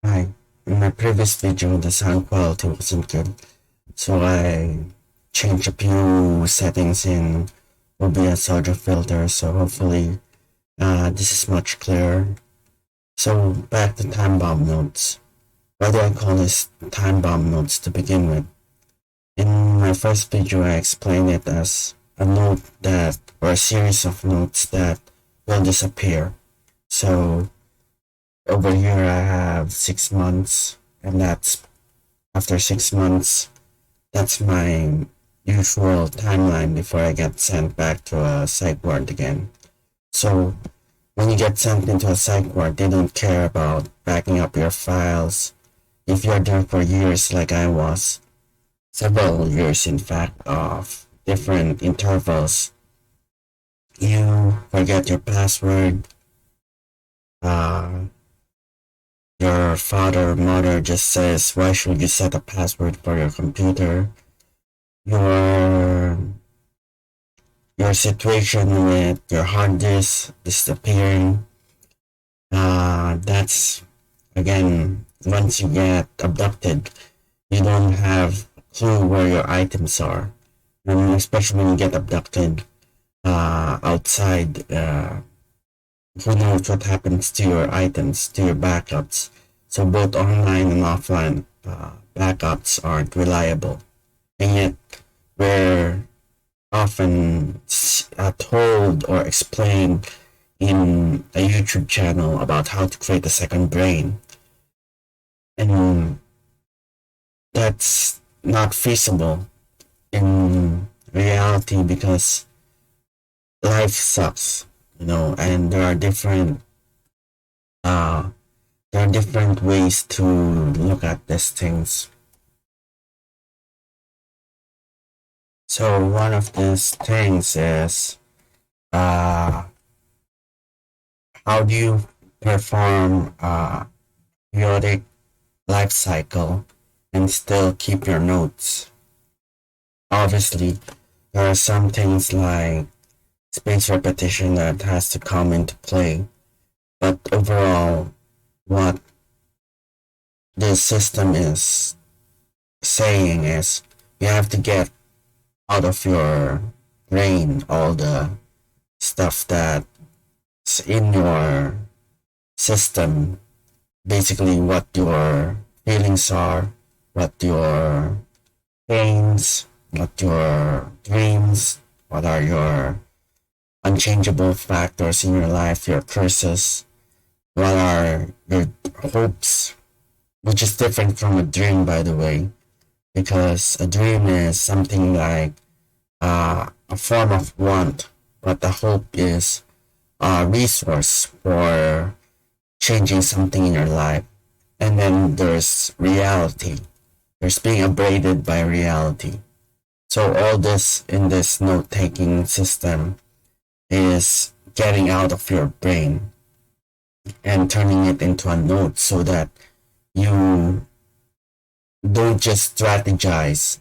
Hi. In my previous video, the sound quality wasn't good, so I changed a few settings in OBS audio filter, so hopefully this is much clearer. So back to time bomb notes. Why do I call this time bomb notes to begin with? In my first video, I explained it as a note that, or a series of notes that will disappear. So over here I have 6 months, and that's after 6 months, that's my usual timeline before I get sent back to a psych ward again. So when you get sent into a psych ward, they don't care about backing up your files. If you're there for years like I was, several years in fact, of different intervals, you forget your password, uh, your father or mother just says, why should you set a password for your computer? Your situation with your hard disk disappearing. That's again, once you get abducted, you don't have a clue where your items are. And especially when you get abducted outside, who knows what happens to your items, to your backups. So both online and offline backups aren't reliable. And yet, we're often told or explained in a YouTube channel about how to create a second brain. And that's not feasible in reality because life sucks, and there are different ways to look at these things. So one of these things is how do you perform a periodic life cycle and still keep your notes? Obviously, there are some things like space repetition that has to come into play, but overall, what this system is saying is you have to get out of your brain all the stuff that's in your system, basically what your feelings are, what your pains, what your dreams, what are your unchangeable factors in your life, your curses, what are your hopes, which is different from a dream, by the way, because a dream is something like a form of want, but the hope is a resource for changing something in your life. And then there's reality. There's being abraded by reality. So all this in this note-taking system is getting out of your brain and turning it into a note so that you don't just strategize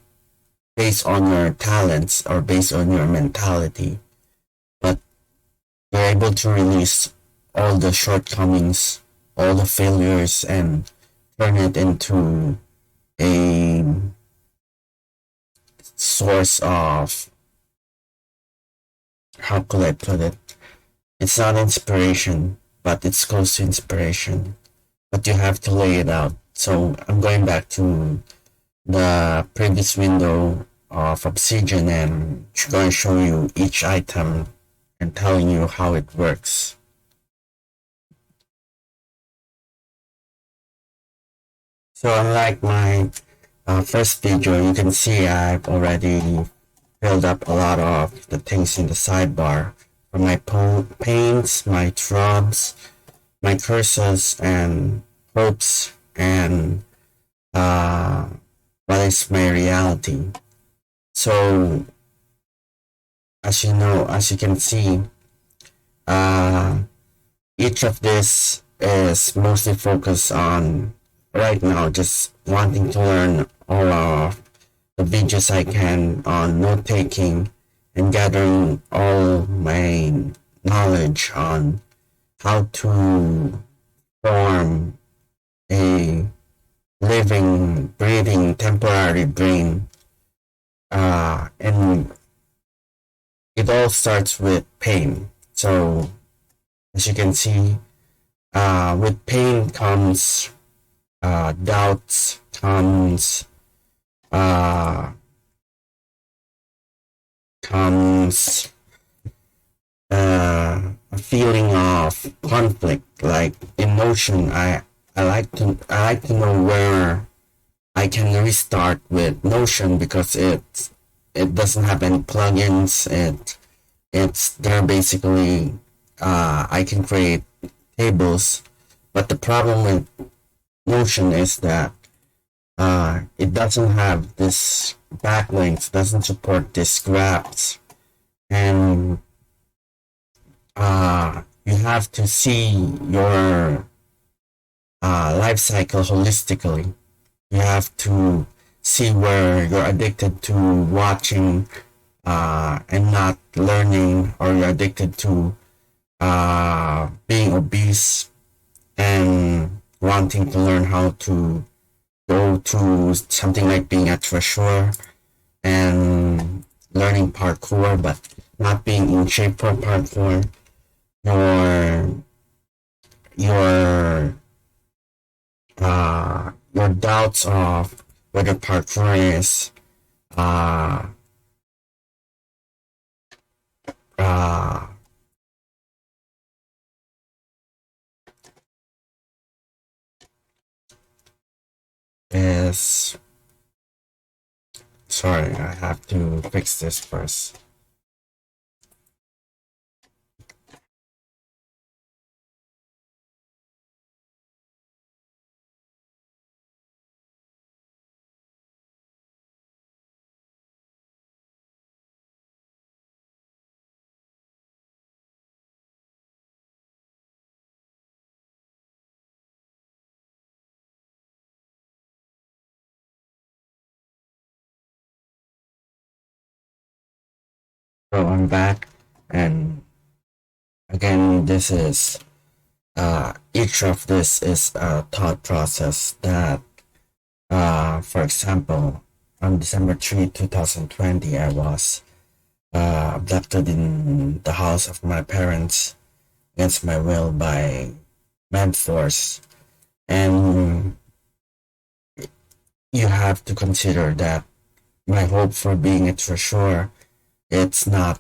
based on your talents or based on your mentality, but you're able to release all the shortcomings, all the failures, and turn it into a source of, how could I put it? It's not inspiration, but it's close to inspiration. But you have to lay it out. So I'm going back to the previous window of Obsidian and going to show you each item and telling you how it works. So unlike my first video, you can see I've already filled up a lot of the things in the sidebar for my pains, my throbs, my curses and hopes, and what is my reality. So as you can see, each of this is mostly focused on right now just wanting to learn all of the videos I can on note taking and gathering all my knowledge on how to form a breathing temporary brain. And it all starts with pain. So as you can see, with pain comes doubts, uh, comes a feeling of conflict, like emotion. I like to know where I can restart with Notion because it doesn't have any plugins. It's there basically. I can create tables, but the problem with Notion is that it doesn't have this backlinks, doesn't support this graphs, and you have to see your life cycle holistically. You have to see where you're addicted to watching and not learning, or you're addicted to being obese and wanting to learn how to go to something like being a treasurer and learning parkour, but not being in shape for parkour. Your your your doubts of whether parkour uh, uh, is sorry, I have to fix this first. So I'm back, and again, this is each of this is a thought process that, for example, on December 3, 2020, I was abducted in the house of my parents against my will by med force, and you have to consider that my hope for being a treasurer, it's not,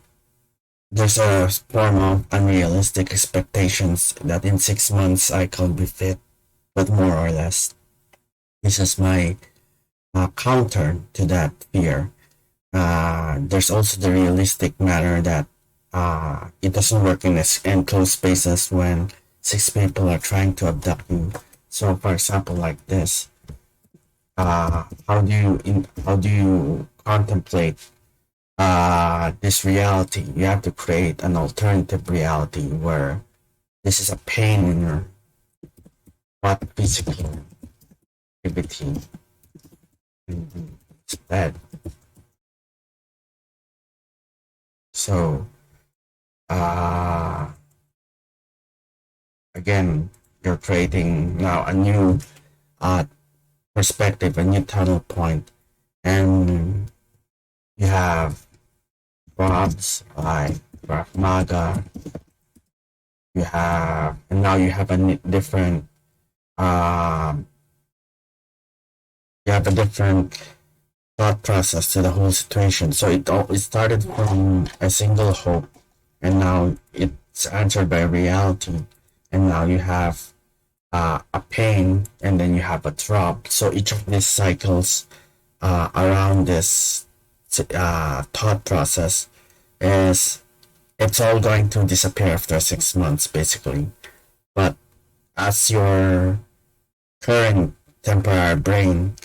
there's a form of unrealistic expectations that in 6 months I can be fit, but more or less. This is my counter to that fear. There's also the realistic matter that it doesn't work in enclosed spaces when 6 people are trying to abduct you. So, for example, like this, how do you contemplate this reality? You have to create an alternative reality where this is a pain in your what physical activity instead. So again, you're creating now a new uh, perspective, a new tunnel point, and you have Rob's like Krav Maga. You have, and now you have a different, um, you have a different thought process to the whole situation. So it started from a single hope, and now it's answered by reality, and now you have a pain, and then you have a drop. So each of these cycles around this thought process is, it's all going to disappear after 6 months, basically. But as your current temporary brain,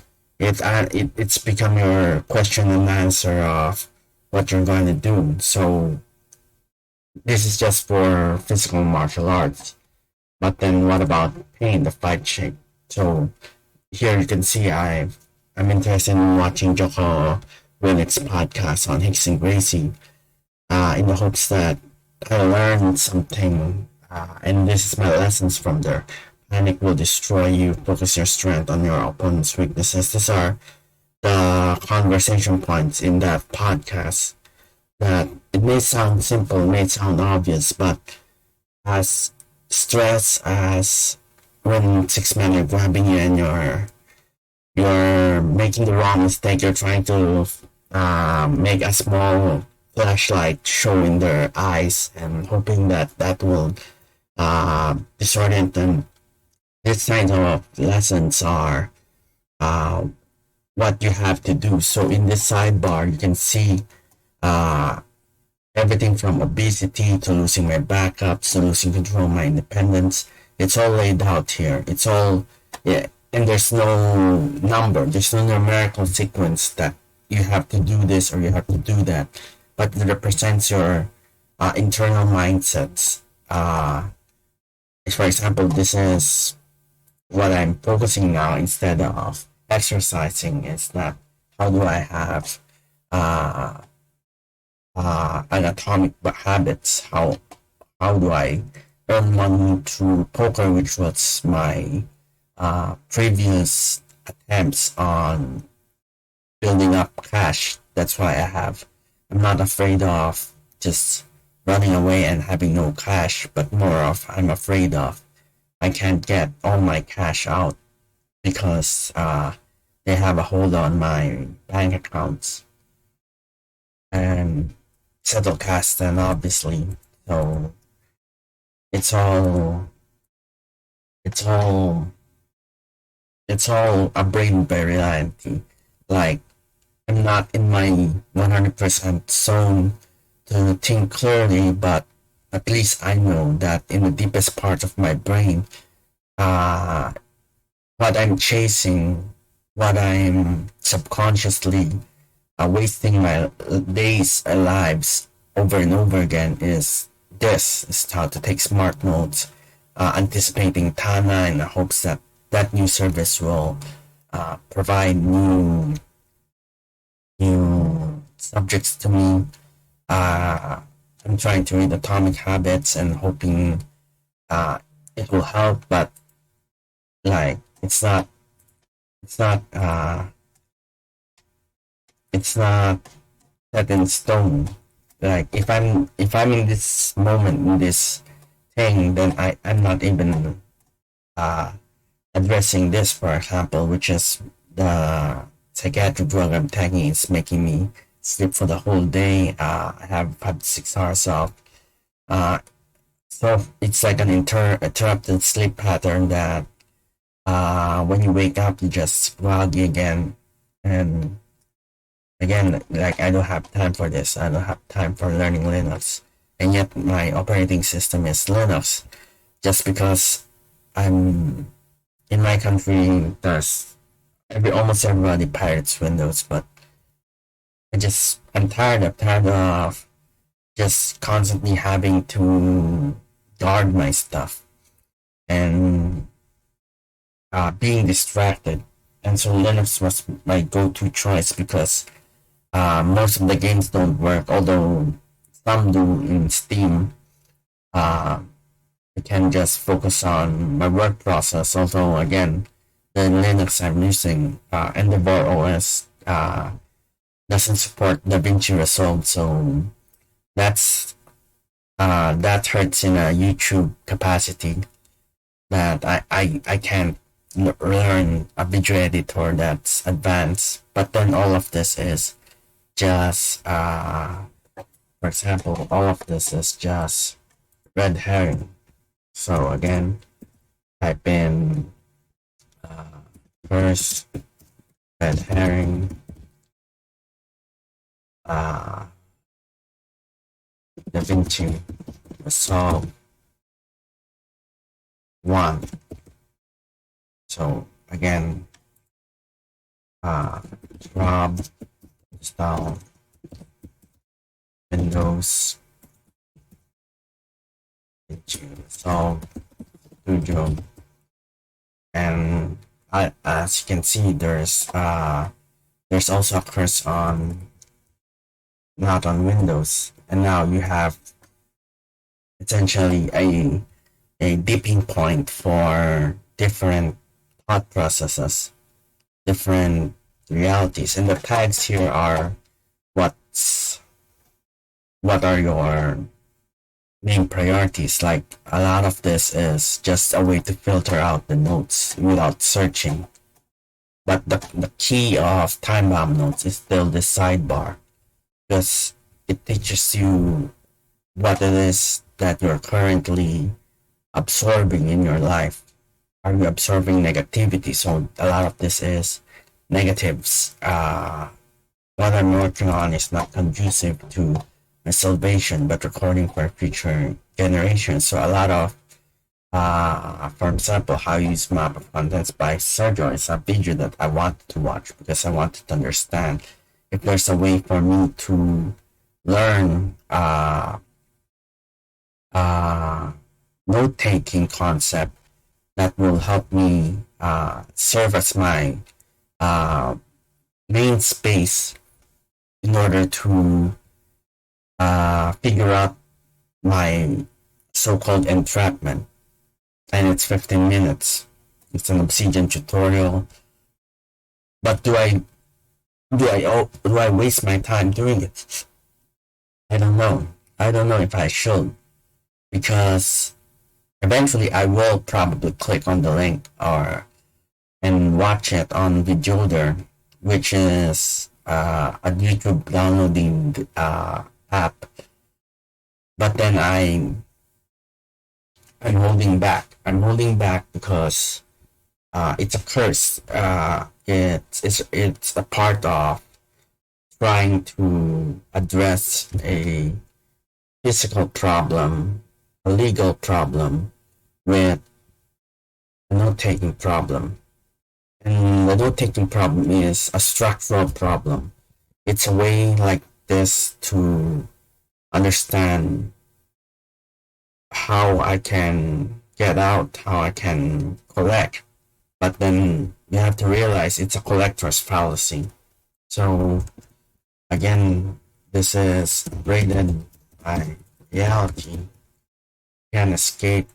it's become your question and answer of what you're going to do. So this is just for physical martial arts. But then what about pain, the fight shape? So here you can see I'm interested in watching Joko Willick's podcast on Hicks and Gracie, in the hopes that I learn something, and this is my lessons from their Panic will destroy you. Focus your strength on your opponent's weaknesses. These are the conversation points in that podcast. That it may sound simple, it may sound obvious, but as stress as when six men are grabbing you and you're making the wrong mistake, you're trying to make a small flashlight show in their eyes and hoping that that will disorient them. These kinds of lessons are uh, what you have to do. So in this sidebar, you can see uh, everything from obesity to losing my backups to losing control of my independence. It's all laid out here. It's all, yeah, and there's no number, there's no numerical sequence that you have to do this or you have to do that, but it represents your internal mindsets. For example, this is what I'm focusing now instead of exercising. Is that how do I have uh, an atomic habits? How do I earn money through poker, which was my previous attempts on building up cash. That's why I'm not afraid of just running away and having no cash, but more of I'm afraid of I can't get all my cash out because they have a hold on my bank accounts and settle cash then obviously. So it's all it's all it's all a brain reality. Like I'm not in my 100% zone to think clearly, but at least I know that in the deepest part of my brain, uh, what I'm chasing, what I'm subconsciously wasting my days and lives over and over again is how to take smart notes, anticipating Tana in the hopes that that new service will provide new subjects to me. I'm trying to read Atomic Habits and hoping it will help, but like it's not it's not set in stone. Like if I'm in this moment in this thing, then I'm not even uh addressing this, for example, which is the psychiatric drug I'm taking is making me sleep for the whole day. I have had 6 hours of uh, so it's like an interrupted sleep pattern that when you wake up you just groggy again and again, like I don't have time for this. I don't have time for learning Linux, and yet my operating system is Linux. Just because I'm in my country, there's almost everybody pirates Windows, but I'm tired. I'm tired of just constantly having to guard my stuff and being distracted. And so Linux was my go-to choice because most of the games don't work, although some do in Steam. I can just focus on my work process. Although again, the Linux I'm using, Endeavor OS, doesn't support DaVinci Resolve, so that's that hurts in a YouTube capacity. That I can't learn a video editor that's advanced. But then all of this is just for example, all of this is just red herring. So again, type in first red herring DaVinci Resolve 1. So again, Rob install Windows Resolve Studio, and as you can see, there's also a curse on not on Windows, and now you have essentially a dipping point for different thought processes, different realities. And the tags here are what's what are your main priorities. Like a lot of this is just a way to filter out the notes without searching. But the key of time bomb notes is still the sidebar, because it teaches you what it is that you're currently absorbing in your life. Are you absorbing negativity? So a lot of this is negatives. What I'm working on is not conducive to my salvation, but recording for future generations. So a lot of, for example, how you use map of contents by Sergio is a video that I wanted to watch because I wanted to understand if there's a way for me to learn note-taking concept that will help me serve as my main space in order to figure out my so-called entrapment. And it's 15 minutes. It's an Obsidian tutorial. But do I waste my time doing it? I don't know. I don't know if I should, because eventually I will probably click on the link and watch it on Videoder, which is a YouTube downloading app. But then I'm holding back. I'm holding back because it's a curse. It's a part of trying to address a physical problem, a legal problem, with a note-taking problem. And the note-taking problem is a structural problem. It's a way like this to understand how I can get out, how I can collect. But then you have to realize it's a collector's fallacy. So again, this is rated by reality. Can't escape.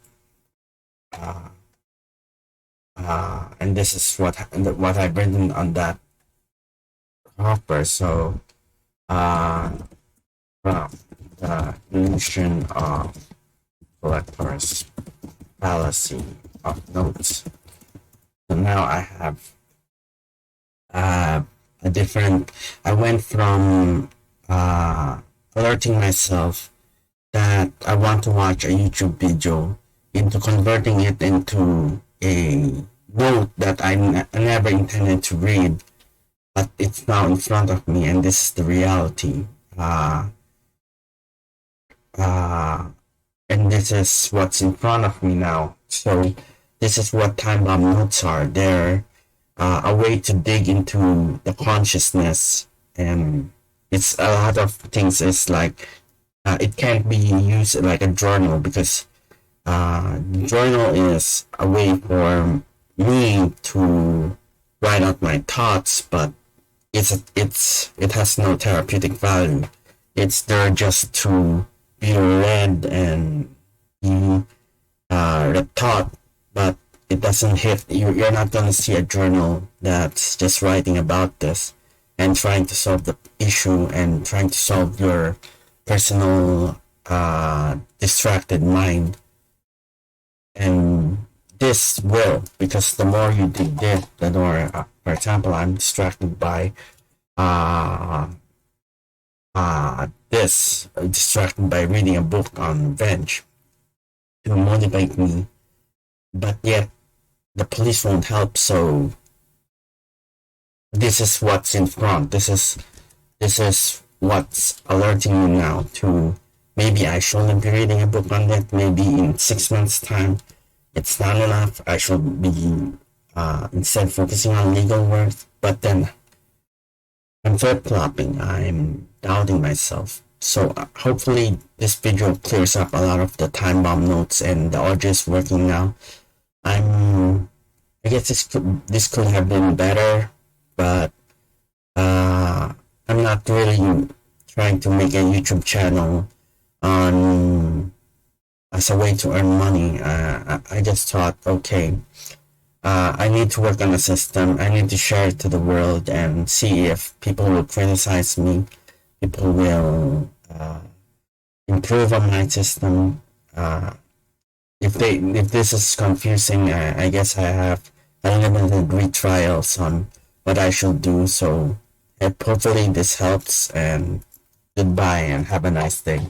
And this is what I've written on that offer. So well, the illusion of collector's fallacy of notes. So now I have a different. I went from alerting myself that I want to watch a YouTube video into converting it into a note that I never intended to read, but it's now in front of me, and this is the reality. And this is what's in front of me now. So this is what time bomb notes are. They're a way to dig into the consciousness, and it's a lot of things. It's like it can't be used like a journal, because journal is a way for me to write out my thoughts, but it has no therapeutic value. It's there just to be read and be taught, but it doesn't hit you. You're not going to see a journal that's just writing about this and trying to solve the issue and trying to solve your personal distracted mind. And this will, because the more you dig deep, the more, for example, I'm distracted by distracted by reading a book on revenge to motivate me, but yet the police won't help. So this is what's in front. This is what's alerting me now to maybe I shouldn't be reading a book on that. Maybe in 6 months' time, it's not enough. I should be instead focusing on legal work. But then I'm flip-flopping. I'm doubting myself. So hopefully this video clears up a lot of the time bomb notes, and the audio is working now. I guess this could have been better, but I'm not really trying to make a YouTube channel on as a way to earn money. I just thought, okay, I need to work on a system. I need to share it to the world and see if people will criticize me. People will improve on my system. If this is confusing, I guess I have unlimited retrials on what I should do. So hopefully this helps. And goodbye and have a nice day.